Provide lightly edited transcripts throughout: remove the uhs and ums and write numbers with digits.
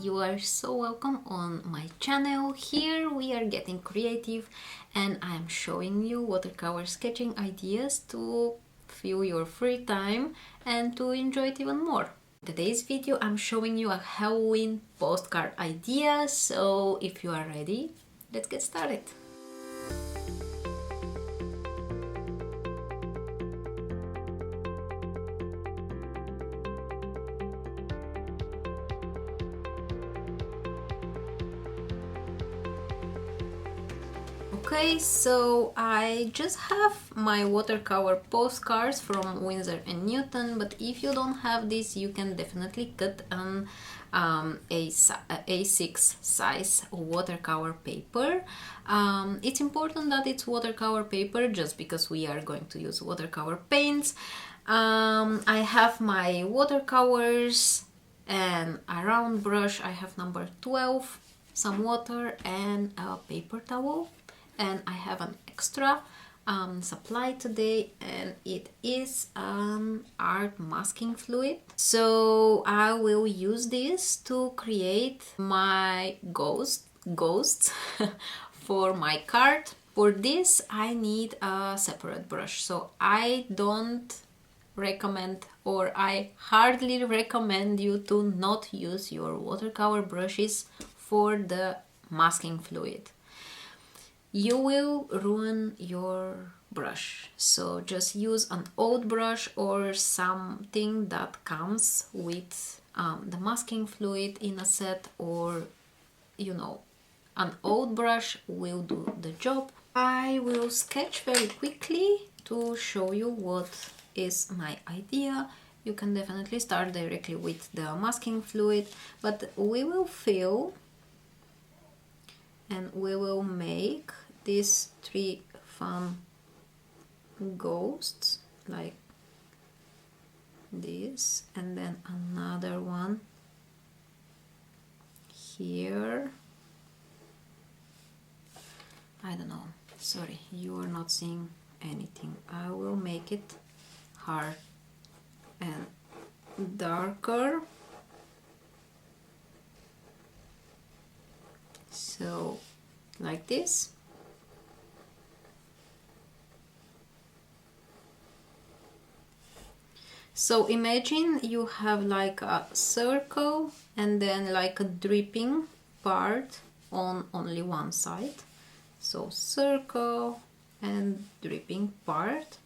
you are so welcome on my channel. Here we are getting creative and I am showing you watercolor sketching ideas to fill your free time and to enjoy it even more. In today's video I'm showing you a Halloween postcard idea, so if you are ready, let's get started. Okay, so I just have my watercolor postcards from Winsor & Newton, but if you don't have this, you can definitely cut an A6 size watercolor paper. It's important that it's watercolor paper just because we are going to use watercolor paints. I have my watercolors and a round brush. I have number 12, some water and a paper towel. And I have an extra supply today, and it is art masking fluid. So I will use this to create my ghosts for my card. For this I need a separate brush, so I don't recommend, or I hardly recommend you to not use your watercolor brushes for the masking fluid. You will ruin your brush, so just use an old brush or something that comes with the masking fluid in a set, or an old brush will do the job. I will sketch very quickly to show you what is my idea. You can definitely start directly with the masking fluid, but we will fill and we will make these 3 fun ghosts like this, and then another one here. I don't know, sorry, you are not seeing anything. I will make it hard and darker, so like this. So imagine you have like a circle and then like a dripping part on only one side. So circle and dripping part,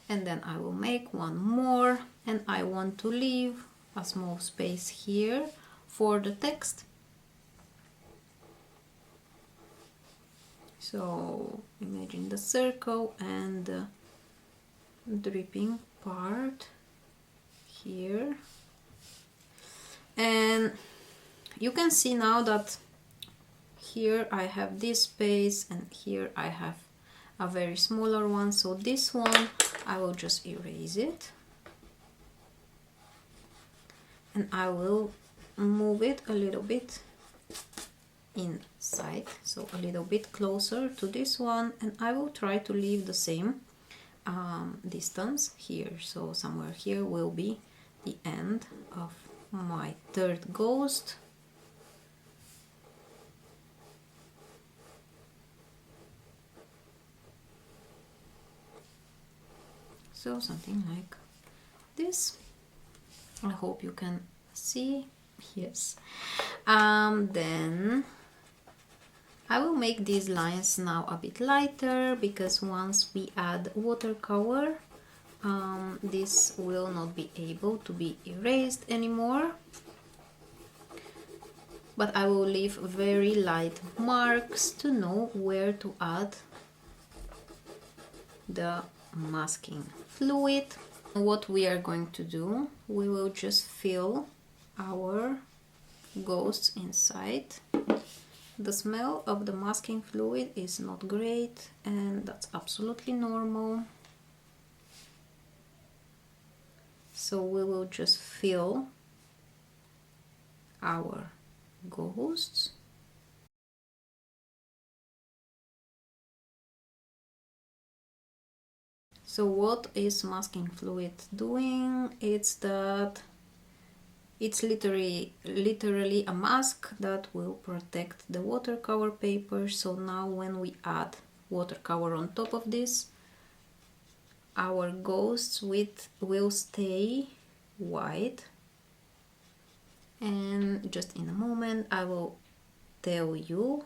and then I will make one more, and I want to leave a small space here for the text. So imagine the circle and the dripping part here, and you can see now that here I have this space and here I have a very smaller one, so this one I will just erase it and I will move it a little bit inside, so a little bit closer to this one, and I will try to leave the same distance here, so somewhere here will be the end of my third ghost. So something like this. I hope you can see. Yes. Then I will make these lines now a bit lighter, because once we add watercolor, this will not be able to be erased anymore. But I will leave very light marks to know where to add the masking fluid. What we are going to do, we will just fill our ghosts inside. The smell of the masking fluid is not great, and that's absolutely normal. So we will just fill our ghosts. So what is masking fluid doing? It's that It's literally a mask that will protect the watercolor paper. So now when we add watercolor on top of this, our ghosts will stay white. And just in a moment I will tell you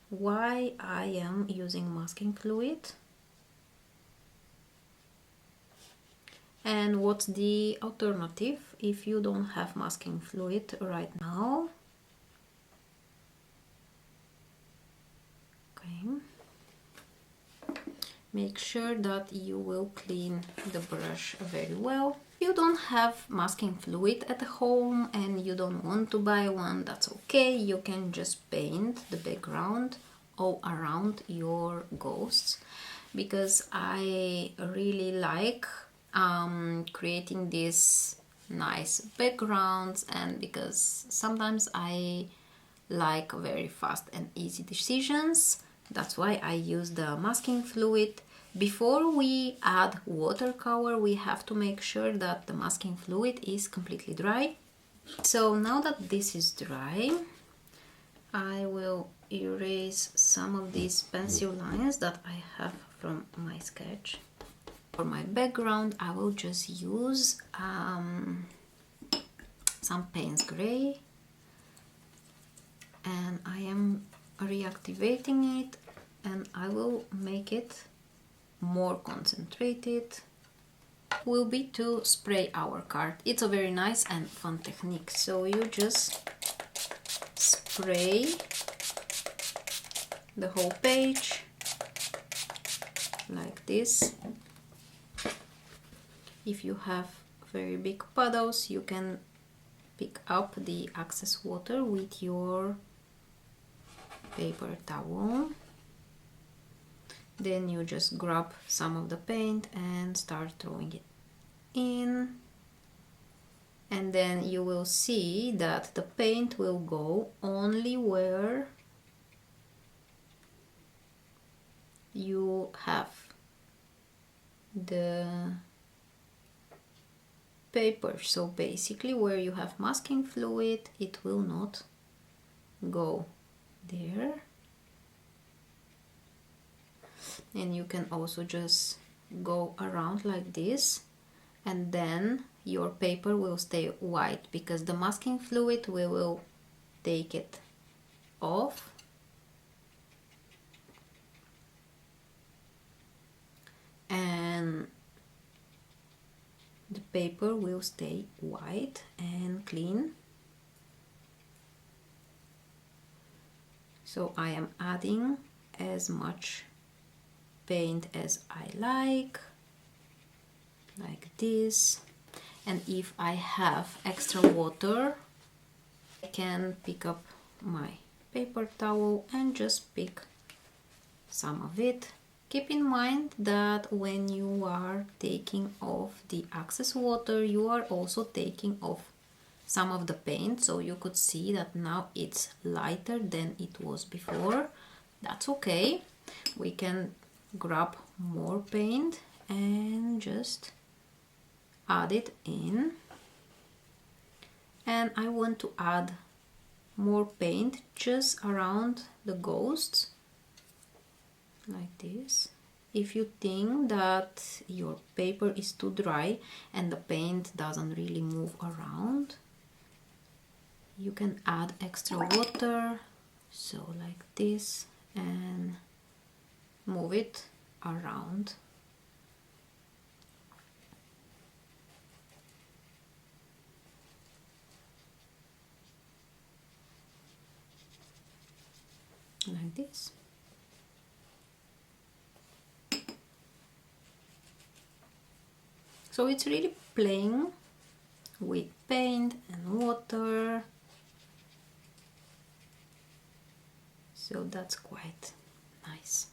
why I am using masking fluid and what's the alternative if you don't have masking fluid right now. Okay. Make sure that you will clean the brush very well. If you don't have masking fluid at home and you don't want to buy one, that's okay. You can just paint the background all around your ghosts, because I really like creating these nice backgrounds, and because sometimes I like very fast and easy decisions. That's why I use the masking fluid. Before we add watercolor, we have to make sure that the masking fluid is completely dry. So now that this is dry, I will erase some of these pencil lines that I have from my sketch. For my background, I will just use some Payne's Gray, and I am reactivating it, and I will make it more concentrated. Will be to spray our card. It's a very nice and fun technique. So you just spray the whole page like this. If you have very big puddles, you can pick up the excess water with your paper towel. Then you just grab some of the paint and start throwing it in, and then you will see that the paint will go only where you have the paper. So basically where you have masking fluid, it will not go there. And you can also just go around like this, and then your paper will stay white because the masking fluid will take it off. And the paper will stay white and clean. So I am adding as much paint as I like this. And if I have extra water, I can pick up my paper towel and just pick some of it. Keep in mind that when you are taking off the excess water, you are also taking off some of the paint, so you could see that now it's lighter than it was before. That's okay. We can grab more paint and just add it in. And I want to add more paint just around the ghosts like this. If you think that your paper is too dry and the paint doesn't really move around, you can add extra water, so like this, and move it around. Like this. So it's really playing with paint and water. So that's quite nice.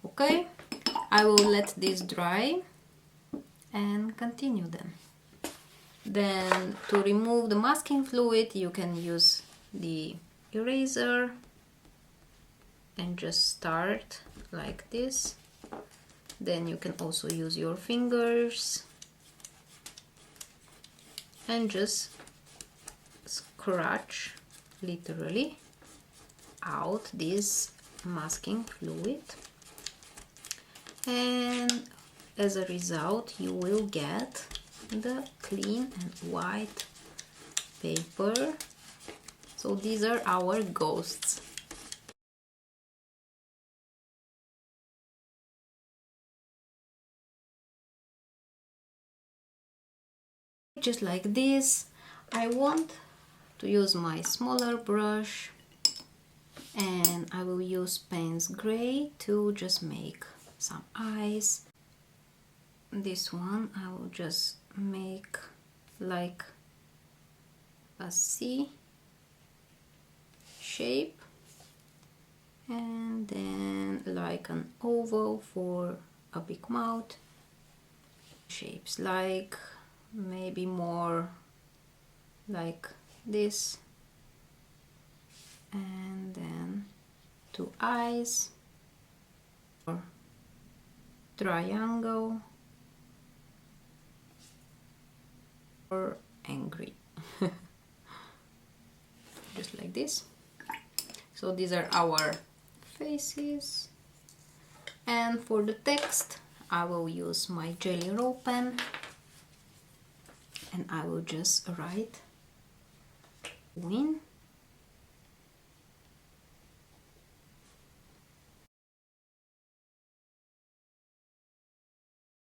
Okay, I will let this dry and continue then. Then to remove the masking fluid, you can use the eraser and just start like this. Then you can also use your fingers and just scratch literally out this masking fluid, and as a result you will get the clean and white paper. So these are our ghosts. Just like this, I want to use my smaller brush, and I will use Payne's Gray to just make some eyes. This one I will just make like a C shape, and then like an oval for a big mouth. Shapes like maybe more like this, and then 2 eyes, or triangle, or angry. Just like this. So these are our faces, and for the text I will use my Jelly Roll pen, and I will just write win.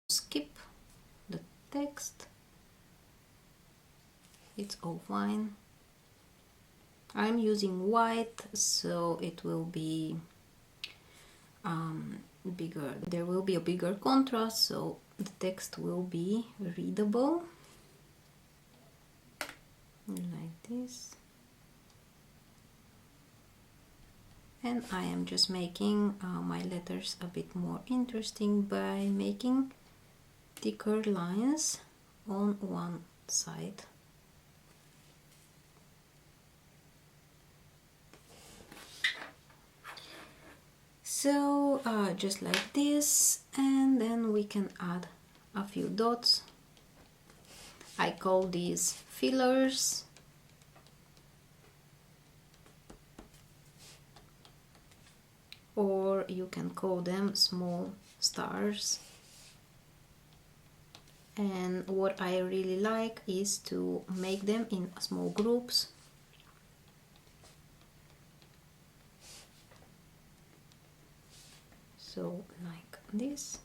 Skip the text, it's all fine. I'm using white, so it will be bigger. There will be a bigger contrast, so the text will be readable. Like this. And I am just making my letters a bit more interesting by making thicker lines on one side. So just like this, and then we can add a few dots. I call these fillers. Or you can call them small stars. And what I really like is to make them in small groups. So like this,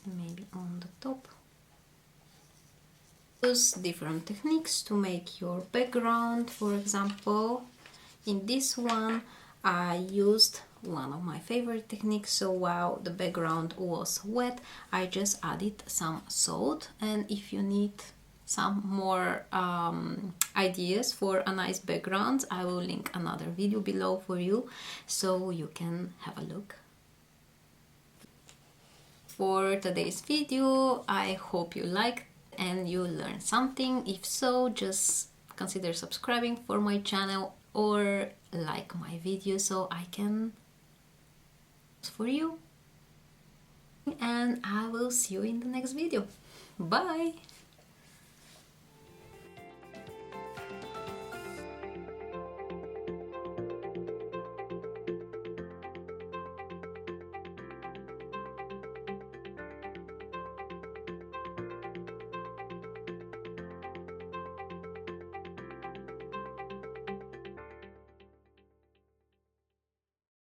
maybe on the top. Use different techniques to make your background. For example, in this one I used one of my favorite techniques. So while the background was wet, I just added some salt, and if you need some more ideas for a nice background, I will link another video below for you, so you can have a look. For today's video, I hope you liked and you learned something. If so, just consider subscribing for my channel or like my video so I can for you. And I will see you in the next video. Bye!